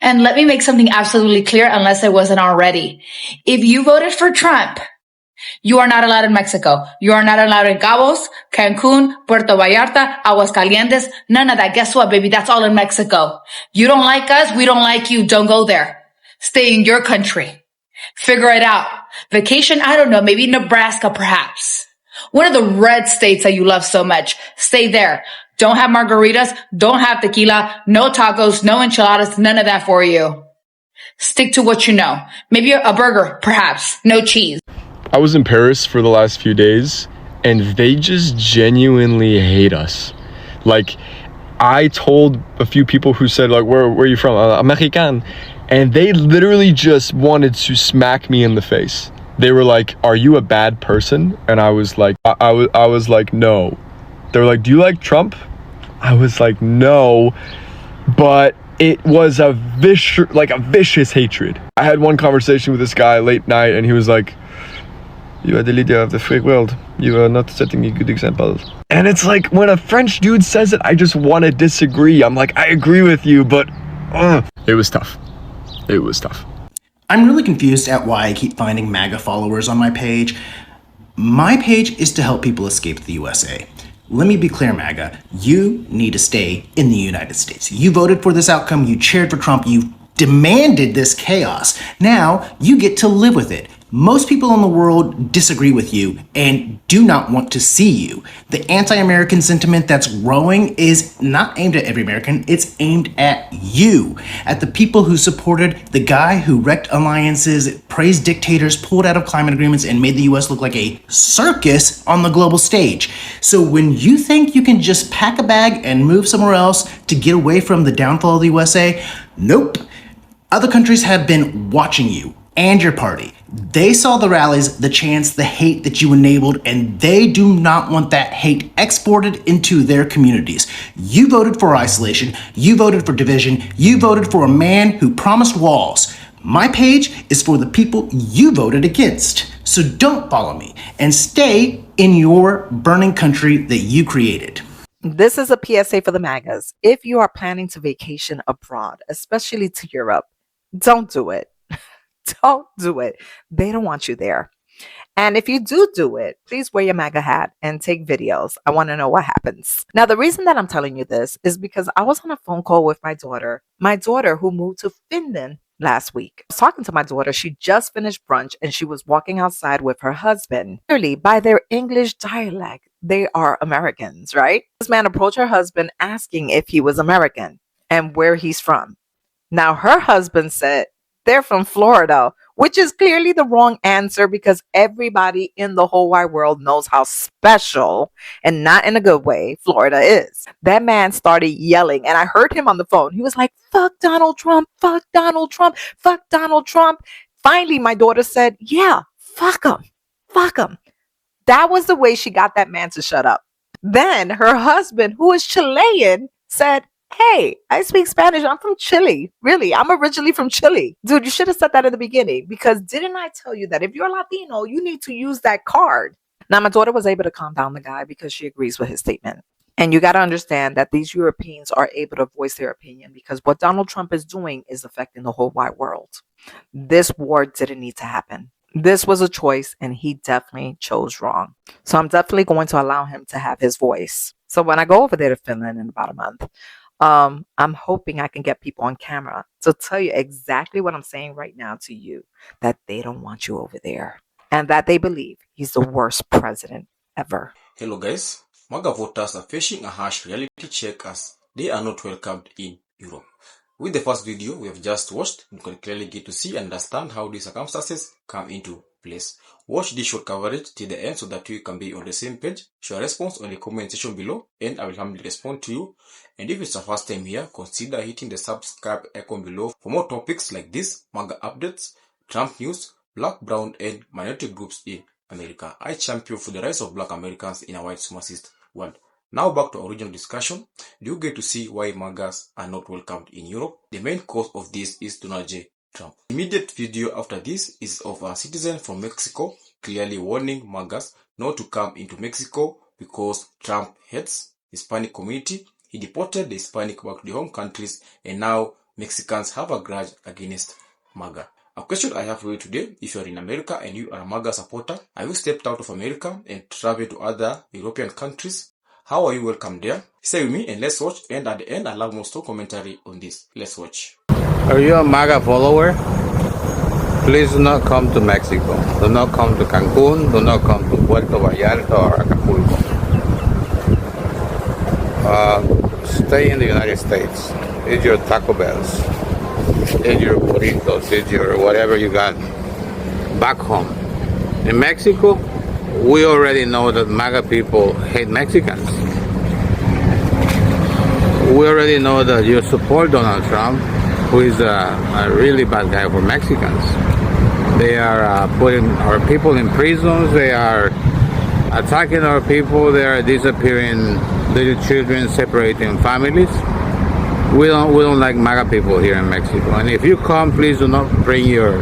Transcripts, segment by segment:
And let me make something absolutely clear, unless it wasn't already. If you voted for Trump, you are not allowed in Mexico. You are not allowed in Cabos, Cancun, Puerto Vallarta, Aguascalientes, none of that. Guess what, baby? That's all in Mexico. You don't like us. We don't like you. Don't go there. Stay in your country. Figure it out. Vacation, I don't know, maybe Nebraska perhaps. One of the red states that you love so much. Stay there. Don't have margaritas. Don't have tequila. No tacos. No enchiladas. None of that for you. Stick to what you know. Maybe a burger, perhaps. No cheese. I was in Paris for the last few days, and they just genuinely hate us. Like, I told a few people who said, like, where are you from? American. And they literally just wanted to smack me in the face. They were like, are you a bad person? And I was like, I was like, no. They were like, do you like Trump? I was like, no. But it was a vicious hatred. I had one conversation with this guy late night, and he was like, you are the leader of the free world. You are not setting a good example. And it's like, when a French dude says it, I just want to disagree. I'm like, I agree with you, but it was tough. It was tough. I'm really confused at why I keep finding MAGA followers on my page. My page is to help people escape the USA. Let me be clear, MAGA. You need to stay in the United States. You voted for this outcome. You cheered for Trump. You demanded this chaos. Now you get to live with it. Most people in the world disagree with you and do not want to see you. The anti-American sentiment that's growing is not aimed at every American, it's aimed at you, at the people who supported the guy who wrecked alliances, praised dictators, pulled out of climate agreements, and made the US look like a circus on the global stage. So when you think you can just pack a bag and move somewhere else to get away from the downfall of the USA, nope. Other countries have been watching you and your party. They saw the rallies, the chants, the hate that you enabled, and they do not want that hate exported into their communities. You voted for isolation, you voted for division, you voted for a man who promised walls. My page is for the people you voted against. So don't follow me and stay in your burning country that you created. This is a PSA for the MAGAs. If you are planning to vacation abroad, especially to Europe, don't do it. Don't do it. They don't want you there. And if you do it, please wear your MAGA hat and take videos. I want to know what happens. Now, the reason that I'm telling you this is because I was on a phone call with my daughter who moved to Finland last week. I was talking to my daughter. She just finished brunch and she was walking outside with her husband. Clearly, by their English dialect, they are Americans, right? This man approached her husband asking if he was American and where he's from. Now, her husband said, they're from Florida, which is clearly the wrong answer because everybody in the whole wide world knows how special, and not in a good way, Florida is. That man started yelling, and I heard him on the phone. He was like, fuck Donald Trump, fuck Donald Trump, fuck Donald Trump. Finally, my daughter said, yeah, fuck him, fuck him. That was the way she got that man to shut up. Then her husband, who is Chilean, said, hey, I speak Spanish. I'm from Chile. Really, I'm originally from Chile. Dude, you should have said that in the beginning because didn't I tell you that if you're Latino, you need to use that card? Now, my daughter was able to calm down the guy because she agrees with his statement. And you got to understand that these Europeans are able to voice their opinion because what Donald Trump is doing is affecting the whole wide world. This war didn't need to happen. This was a choice and he definitely chose wrong. So I'm definitely going to allow him to have his voice. So when I go over there to Finland in about a month, I'm hoping I can get people on camera to tell you exactly what I'm saying right now to you, that they don't want you over there and that they believe he's the worst president ever. Hello guys, MAGA voters are facing a harsh reality check as they are not welcomed in Europe. With the first video we have just watched, you can clearly get to see and understand how these circumstances come into place. Watch this short coverage till the end so that you can be on the same page. Share a response on the comment section below and I will humbly respond to you. And if it's your first time here, consider hitting the subscribe icon below for more topics like this, MAGA updates, Trump news, black, brown and minority groups in America. I champion for the rights of black Americans in a white supremacist world. Now back to our original discussion. Do you get to see why MAGAs are not welcomed in Europe? The main cause of this is Donald J. Trump. The immediate video after this is of a citizen from Mexico clearly warning MAGAs not to come into Mexico because Trump hates Hispanic community. He deported the Hispanic back to their home countries and now Mexicans have a grudge against Maga. A question I have for you today: if you are in America and you are a Maga supporter, have you stepped out of America and traveled to other European countries? How are you welcome there? Stay with me and let's watch, and at the end I'll have more commentary on this. Let's watch. Are you a MAGA follower? Please do not come to Mexico. Do not come to Cancun. Do not come to Puerto Vallarta or Acapulco. Stay in the United States. Eat your Taco Bells. Eat your burritos. Eat your whatever you got back home. In Mexico, we already know that MAGA people hate Mexicans. We already know that you support Donald Trump, who is a really bad guy for Mexicans. They are putting our people in prisons. They are attacking our people. They are disappearing little children, separating families. We don't like MAGA people here in Mexico. And if you come, please do not bring your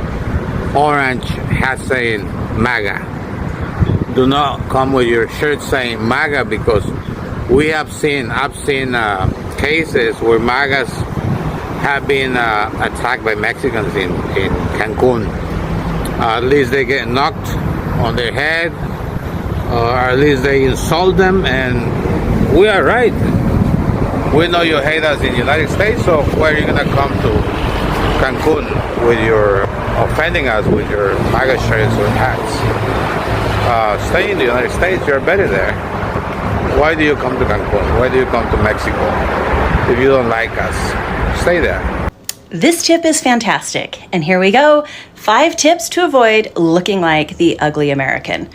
orange hat saying MAGA. Do not come with your shirt saying MAGA, because I've seen cases where MAGAs have been attacked by Mexicans in Cancun. At least they get knocked on their head, or at least they insult them, and we are right. We know you hate us in the United States, so why are you gonna come to Cancun with your offending us with your MAGA shirts or hats? Stay in the United States. You're better there. Why do you come to Cancun? Why do you come to Mexico? If you don't like us, stay there. This tip is fantastic. And here we go. 5 tips to avoid looking like the ugly American.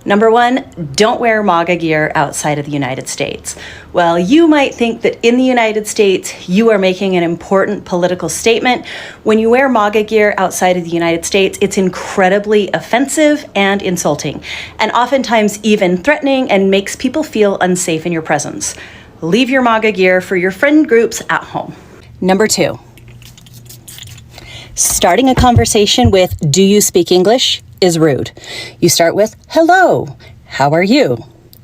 Number 1, don't wear MAGA gear outside of the United States. Well, you might think that in the United States, you are making an important political statement. When you wear MAGA gear outside of the United States, it's incredibly offensive and insulting, and oftentimes even threatening, and makes people feel unsafe in your presence. Leave your MAGA gear for your friend groups at home. Number 2, starting a conversation with "Do you speak English?" is rude. You start with "Hello, how are you?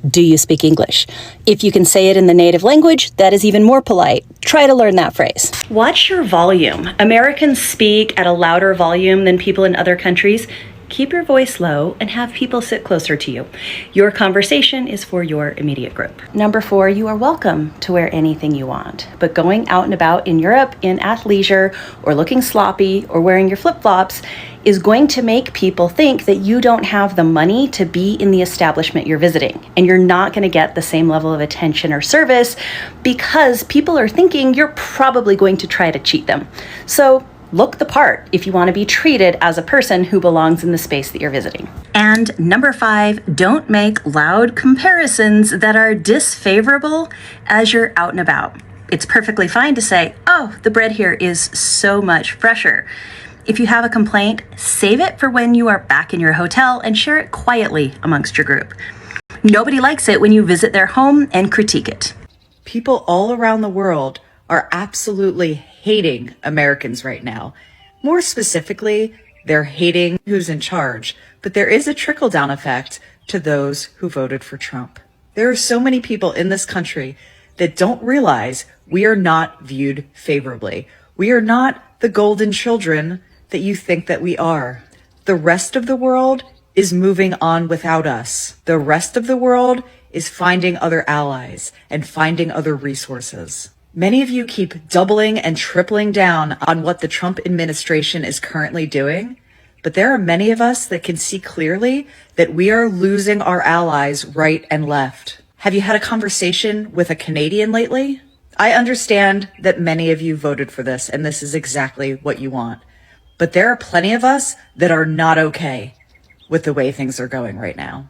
Do you speak English?" If you can say it in the native language, that is even more polite. Try to learn that phrase. Watch your volume. Americans speak at a louder volume than people in other countries. Keep your voice low and have people sit closer to you. Your conversation is for your immediate group. Number 4, you are welcome to wear anything you want, but going out and about in Europe in athleisure, or looking sloppy, or wearing your flip-flops is going to make people think that you don't have the money to be in the establishment you're visiting, and you're not going to get the same level of attention or service because people are thinking you're probably going to try to cheat them. So look the part if you want to be treated as a person who belongs in the space that you're visiting. And number 5, don't make loud comparisons that are disfavorable as you're out and about. It's perfectly fine to say, "Oh, the bread here is so much fresher." If you have a complaint, save it for when you are back in your hotel and share it quietly amongst your group. Nobody likes it when you visit their home and critique it. People all around the world are absolutely hating Americans right now. More specifically, they're hating who's in charge, but there is a trickle-down effect to those who voted for Trump. There are so many people in this country that don't realize we are not viewed favorably. We are not the golden children that you think that we are. The rest of the world is moving on without us. The rest of the world is finding other allies and finding other resources. Many of you keep doubling and tripling down on what the Trump administration is currently doing, but there are many of us that can see clearly that we are losing our allies right and left. Have you had a conversation with a Canadian lately? I understand that many of you voted for this, and this is exactly what you want. But there are plenty of us that are not okay with the way things are going right now.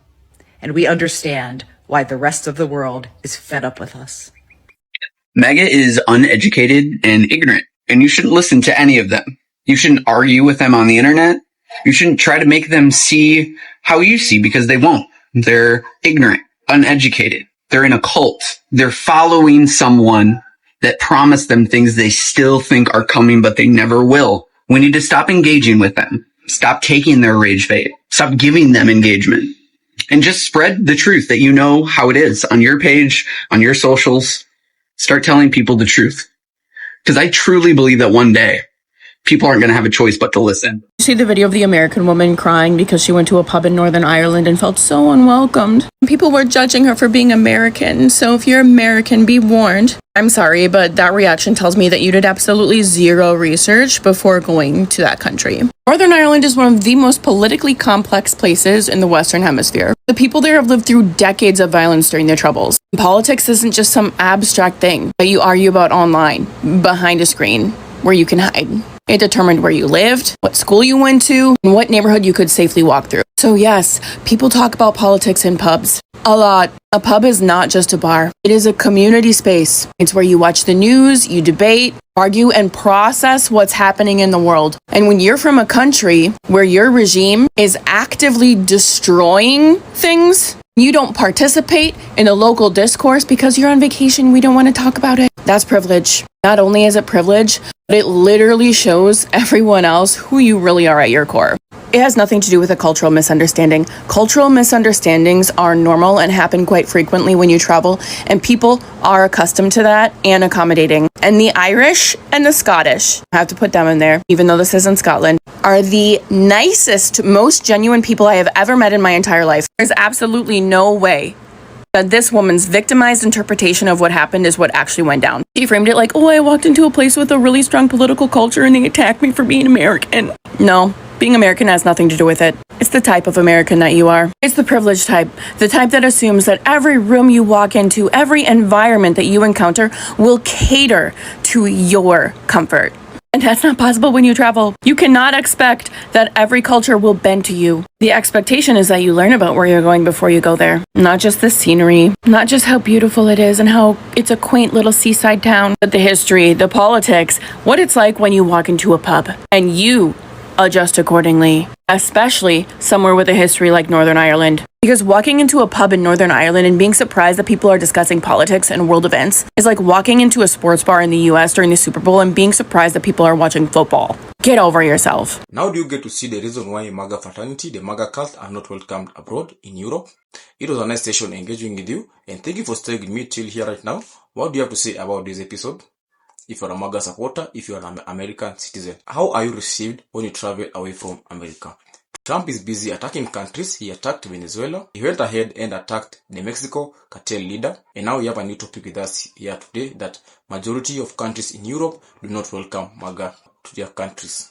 And we understand why the rest of the world is fed up with us. MAGA is uneducated and ignorant, and you shouldn't listen to any of them. You shouldn't argue with them on the internet. You shouldn't try to make them see how you see, because they won't. They're ignorant, uneducated. They're in a cult. They're following someone that promised them things they still think are coming, but they never will. We need to stop engaging with them. Stop taking their rage bait. Stop giving them engagement. And just spread the truth that you know how it is on your page, on your socials. Start telling people the truth. Because I truly believe that one day people aren't going to have a choice but to listen. You see the video of the American woman crying because she went to a pub in Northern Ireland and felt so unwelcomed. People were judging her for being American, so if you're American, be warned. I'm sorry, but that reaction tells me that you did absolutely zero research before going to that country. Northern Ireland is one of the most politically complex places in the Western Hemisphere. The people there have lived through decades of violence during their troubles. Politics isn't just some abstract thing that you argue about online, behind a screen, where you can hide. It determined where you lived, what school you went to, and what neighborhood you could safely walk through. So yes, people talk about politics in pubs. A lot. A pub is not just a bar. It is a community space. It's where you watch the news, you debate, argue, and process what's happening in the world. And when you're from a country where your regime is actively destroying things, you don't participate in the local discourse because you're on vacation, we don't want to talk about it. That's privilege. Not only is it privilege, but it literally shows everyone else who you really are at your core. It has nothing to do with a cultural misunderstanding. Cultural misunderstandings are normal and happen quite frequently when you travel, and people are accustomed to that and accommodating. And the Irish and the Scottish, I have to put them in there, even though this isn't Scotland, are the nicest, most genuine people I have ever met in my entire life. There's absolutely no way that this woman's victimized interpretation of what happened is what actually went down. She framed it like, oh, I walked into a place with a really strong political culture and they attacked me for being American. No, being American has nothing to do with it. It's the type of American that you are. It's the privileged type. The type that assumes that every room you walk into, every environment that you encounter will cater to your comfort. And that's not possible when you travel. You cannot expect that every culture will bend to you. The expectation is that you learn about where you're going before you go there. Not just the scenery, not just how beautiful it is and how it's a quaint little seaside town, but the history, the politics, what it's like when you walk into a pub and you adjust accordingly, especially somewhere with a history like Northern Ireland. Because walking into a pub in Northern Ireland and being surprised that people are discussing politics and world events is like walking into a sports bar in the US during the Super Bowl and being surprised that people are watching football. Get over yourself. Now do you get to see the reason why Maga fraternity, the Maga cult, are not welcomed abroad in Europe? It was a nice session engaging with you, and thank you for staying with me till here right now. What do you have to say about this episode? If you're a Maga supporter, if you're an American citizen, how are you received when you travel away from America? Trump is busy attacking countries. He attacked Venezuela. He went ahead and attacked the Mexico cartel leader. And now we have a new topic with us here today, that majority of countries in Europe do not welcome Maga to their countries.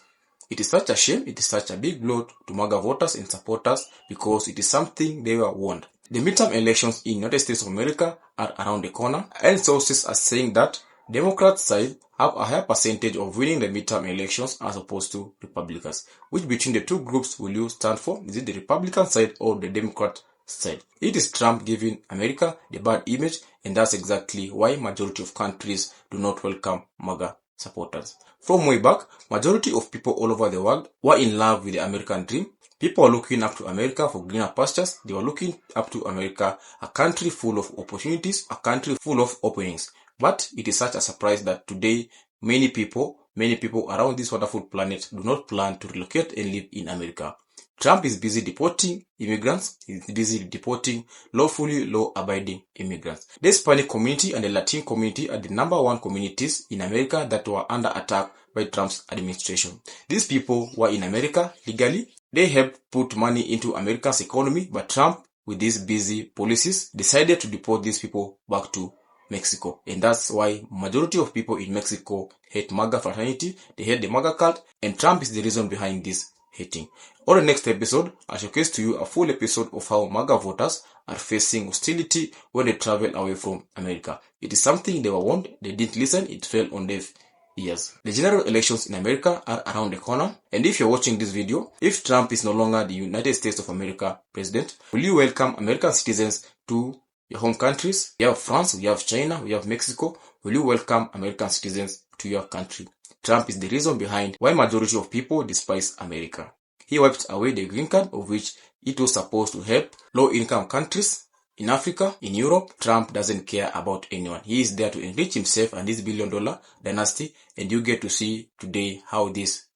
It is such a shame. It is such a big blow to Maga voters and supporters because it is something they were warned. The midterm elections in United States of America are around the corner, and sources are saying that Democrats side have a higher percentage of winning the midterm elections as opposed to Republicans. Which between the two groups will you stand for? Is it the Republican side or the Democrat side? It is Trump giving America the bad image, and that's exactly why majority of countries do not welcome MAGA supporters. From way back, majority of people all over the world were in love with the American dream. People are looking up to America for greener pastures. They were looking up to America, a country full of opportunities, a country full of openings. But it is such a surprise that today many people around this wonderful planet do not plan to relocate and live in America. Trump is busy deporting immigrants. He's busy deporting lawfully law-abiding immigrants. The Hispanic community and the Latin community are the number one communities in America that were under attack by Trump's administration. These people were in America legally. They helped put money into America's economy, but Trump, with these busy policies, decided to deport these people back to Mexico. And that's why majority of people in Mexico hate MAGA fraternity, they hate the MAGA cult, and Trump is the reason behind this hating. On the next episode, I'll showcase to you a full episode of how MAGA voters are facing hostility when they travel away from America. It is something they were warned, they didn't listen, it fell on deaf ears. The general elections in America are around the corner, and if you're watching this video, if Trump is no longer the United States of America president, will you welcome American citizens to your home countries? We have France, we have China, we have Mexico. Will you welcome American citizens to your country? Trump is the reason behind why majority of people despise America. He wiped away the green card, of which it was supposed to help low-income countries in Africa, in Europe. Trump doesn't care about anyone. He is there to enrich himself and his billion-dollar dynasty, and you get to see today how this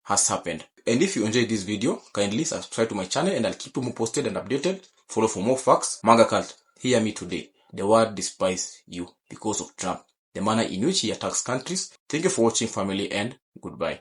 has happened. And if you enjoyed this video, kindly subscribe to my channel and I'll keep you more posted and updated. Follow for more facts. MAGA cult, hear me today. The world despises you because of Trump. the manner in which he attacks countries. Thank you for watching, family, and goodbye.